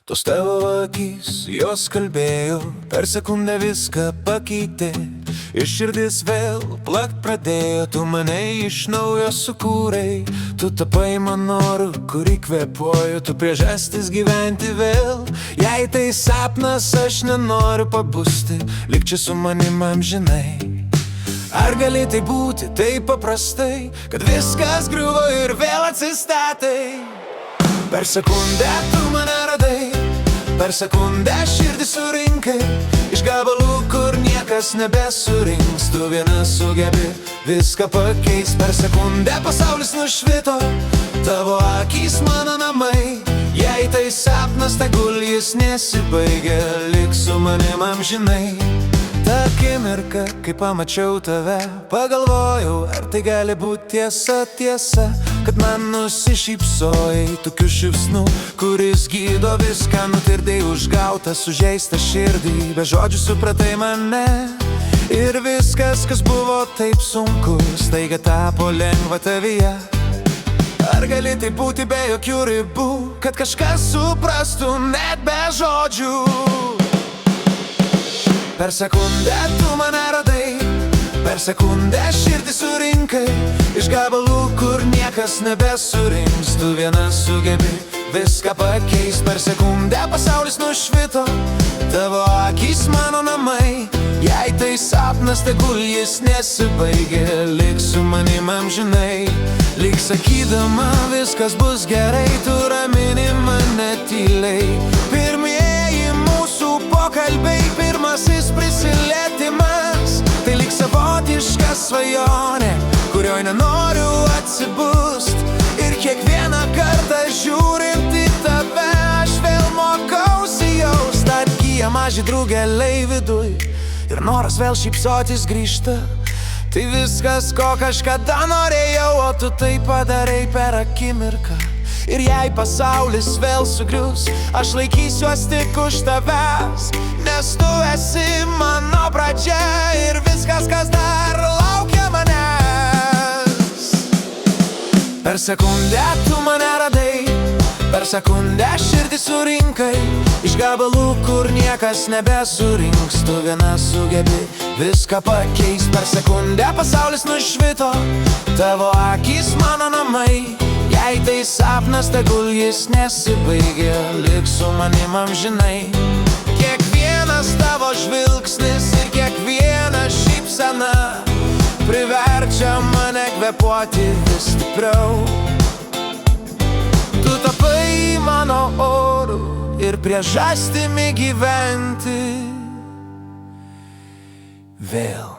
Tos tavo akys, jos kalbėjo, per sekundę viską pakeitė. Ir širdis vėl plakt pradėjo, tu mane iš naujo sukūrei. Tu tapai man noru, kurį kvėpuoju, tu priežastis gyventi vėl. Jei tai sapnas, aš nenoriu pabusti, lik čia su manim amžinai. Ar gali tai būti taip paprastai, kad viskas griuvo ir vėl atsistatai? Per sekundę tu mane radai, per sekundę širdį surinkai. Iš gabalų, kur niekas nebesurinks, tu viena sugebi viską pakeis. Per sekundę pasaulis nušvito, tavo akys mano namai. Jei tai sapnas, tegul jis nesibaigia, lik su manim amžinai. Ta akimirka, kai pamačiau tave, pagalvojau, ar tai gali būti tiesa, kad man nusišypsojai tokiu šypsnu, kuris gydo viską. Nutirdai užgautą, sužeistą širdį, be žodžių supratai mane. Ir viskas, kas buvo taip sunku, staiga tapo lengva tavyje. Ar gali tai būti be jokių ribų, kad kažkas suprastų net be žodžių? Per sekundę tu mane radai, per sekundę širdį surinkai. Iš gabalų, kur niekas nebesurinks, tu viena sugebi viską pakeis. Per sekundę pasaulis nušvito, tavo akys mano namai. Jei tai sapnas, tegul jis nesibaigia, lik su manim amžinai. Lik sakydama viskas bus gerai, tu ramini mane tyliai. Pirmieji mūsų pokalbiai, pirmasis prisilietimas, tai lyg savotiška svajonė, kurioj nenoriu atsibust. Ir kiekvieną kartą žiūrint į tave, aš vėl mokausi jaust. Atgyja maži drugeliai viduj ir noras vėl šypsotis grįžta. Tai viskas, ko kažkada norėjau, o tu tai padarai per akimirką. Ir jei pasaulis vėl sugrius, aš laikysiuos tik už tavęs, nes tu esi mano pradžia ir viskas, kas dar laukia manęs. Per sekundę tu mane radai, per sekundę širdį surinkai. Iš gabalų, kur niekas nebesurinks, tu viena sugebi viską pakeis. Per sekundę pasaulis nušvito, tavo akys mano namai. Jei tai sapnas, tegul jis nesibaigia, lik su manim amžinai. Kiekvienas tavo žvilgsnis ir kiekviena šypsena priverčia mane kvėpuoti vis stipriau. Tu tapai mano oru ir priežastimi gyventi vėl.